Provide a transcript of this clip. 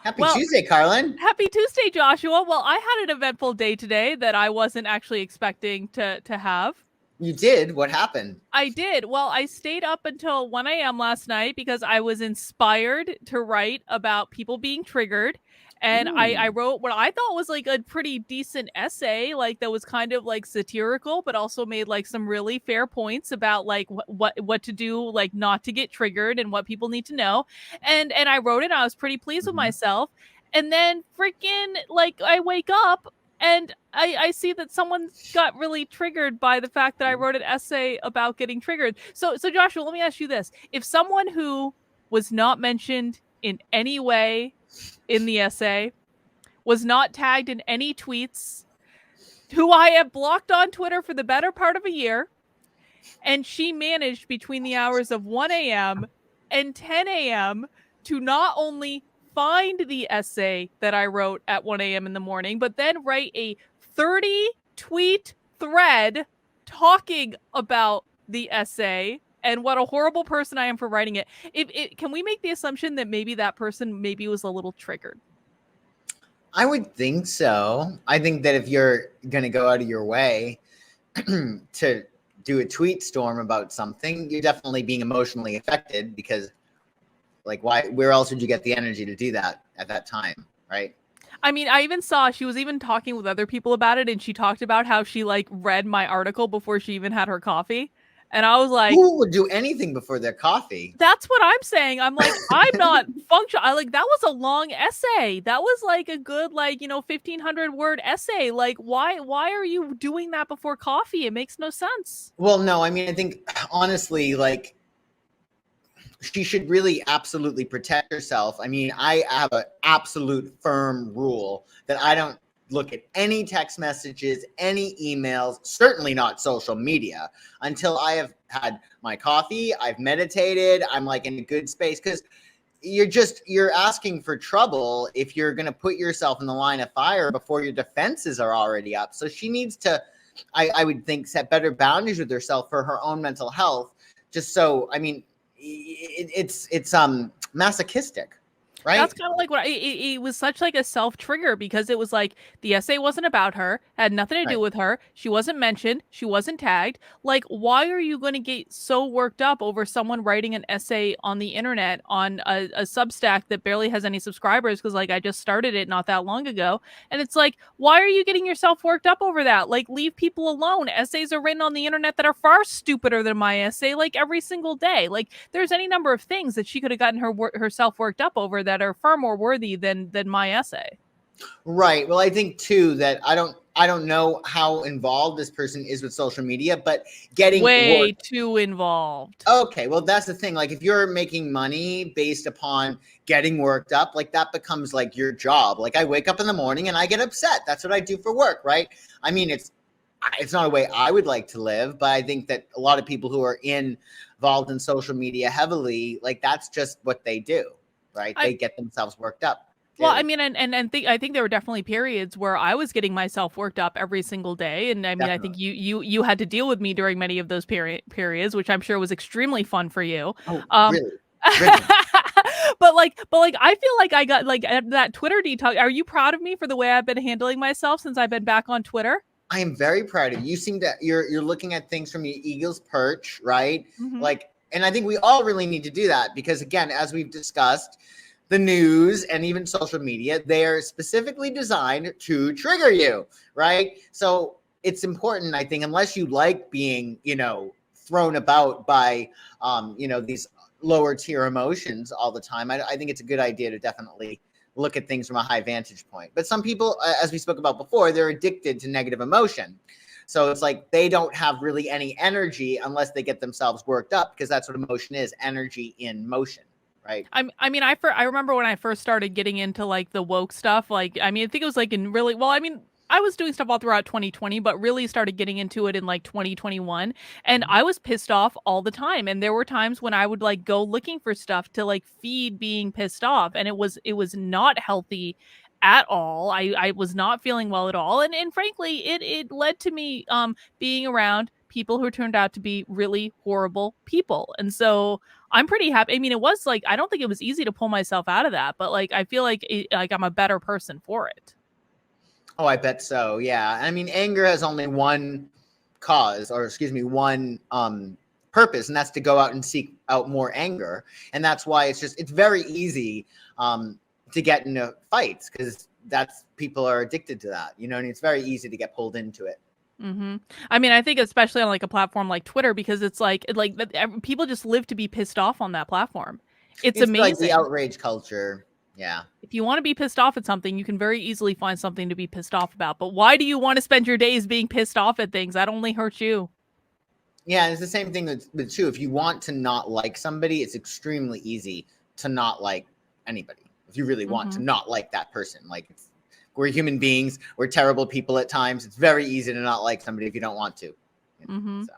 Happy Well, Tuesday, Carlin. happy Tuesday, Joshua. Well, I had an eventful day today that I wasn't actually expecting to have. You did? What happened? I did. Well, I stayed up until 1 a.m. last night because I was inspired to write about people being triggered. And I Ooh. wrote what I thought was like a pretty decent essay, like that was kind of like satirical, but also made like some really fair points about like what to do, like not to get triggered and what people need to know. And I wrote it. I was pretty pleased with Mhm. myself. And then freaking like I wake up and I see that someone got really triggered by the fact that I wrote an essay about getting triggered. So Joshua, let me ask you this. If someone who was not mentioned in any way in the essay, was not tagged in any tweets, who I have blocked on Twitter for the better part of a year, and she managed between the hours of 1 a.m. and 10 a.m. to not only find the essay that I wrote at 1 a.m. in the morning, but then write a 30 tweet thread talking about the essay and what a horrible person I am for writing it. Can we make the assumption that maybe that person maybe was a little triggered? I would think so. I think that if you're going to go out of your way to do a tweet storm about something, you're definitely being emotionally affected because, like, where else would you get the energy to do that at that time, right? I mean, I even saw she was even talking with other people about it, and she talked about how she like read my article before she even had her coffee. And I was like, Who would do anything before their coffee? that's what I'm saying. I'm like, I'm not functional. I like that was a long essay. That was like a good 1,500 word essay. Like why are you doing that before coffee? It makes no sense. Well, no, I mean, I think honestly, like, she should really absolutely protect herself. I mean, I have an absolute firm rule that I don't look at any text messages, any emails, certainly not social media until I have had my coffee, I've meditated, I'm like in a good space, because you're asking for trouble if you're going to put yourself in the line of fire before your defenses are already up. So she needs to, I would think, set better boundaries with herself for her own mental health. Just so, I mean, it's masochistic, That's right? kind of like it was such like a self trigger because it was like the essay wasn't about her, had nothing to do Right. with her. She wasn't mentioned, she wasn't tagged. Like, why are you going to get so worked up over someone writing an essay on the internet on a Substack that barely has any subscribers? Because like I just started it not that long ago, and it's like, why are you getting yourself worked up over that? Like, leave people alone. Essays are written on the internet that are far stupider than my essay, like every single day. Like, there's any number of things that she could have gotten herself worked up over that are far more worthy than my essay. Right. Well, I think too that I don't know how involved this person is with social media, but getting Way work. too involved. Okay, well, that's the thing. Like, if you're making money based upon getting worked up, like that becomes like your job. Like, I wake up in the morning and I get upset. That's what I do for work, right? I mean, it's not a way I would like to live, but I think that a lot of people who are involved in social media heavily, like that's just what they do, right? I They get themselves worked up. Well, I Clearly, mean, I think there were definitely periods where I was getting myself worked up every single day, and I mean, I think definitely. you had to deal with me during many of those periods, which I'm sure was extremely fun for you. Oh, Um, really? Really? but I feel like I got like that Twitter detox. Are you proud of me for the way I've been handling myself since I've been back on Twitter? I am very proud of you. You seem to you're looking at things from your eagle's perch, right? Mm-hmm. Like, and I think we all really need to do that because again, as we've discussed, the news and even social media, they are specifically designed to trigger you, right? So it's important, I think, unless you like being, thrown about by these lower tier emotions all the time. I think it's a good idea to definitely look at things from a high vantage point. But some people, as we spoke about before, they're addicted to negative emotion. So it's like they don't have really any energy unless they get themselves worked up because that's what emotion is, energy in motion, right? I mean, I remember when I first started getting into like the woke stuff. Like, I mean, I think it was like in really well. I mean, I was doing stuff all throughout 2020, but really started getting into it in like 2021. And I was pissed off all the time. And there were times when I would like go looking for stuff to like feed being pissed off. And it was not healthy at all. I was not feeling well at all. And frankly, it led to me being around people who turned out to be really horrible people. And so I'm pretty happy. I mean, it was like I don't think it was easy to pull myself out of that, but like I feel like like I'm a better person for it. Oh, I bet so. Yeah. I mean, anger has only one cause, or excuse me, one purpose, and that's to go out and seek out more anger. And that's why it's very easy to get into fights, because people are addicted to that, you know, and it's very easy to get pulled into it. Mm-hmm. I mean, I think especially on like a platform like Twitter, because it's like people just live to be pissed off on that platform. It's Like the amazing. outrage culture. Yeah. If you want to be pissed off at something, you can very easily find something to be pissed off about. But why do you want to spend your days being pissed off at things? That only hurts you. Yeah, it's the same thing with too. If you want to not like somebody, it's extremely easy to not like anybody. If you really want to not like that person, like we're human beings, we're terrible people at times. It's very easy to not like somebody if you don't want to. You know, so.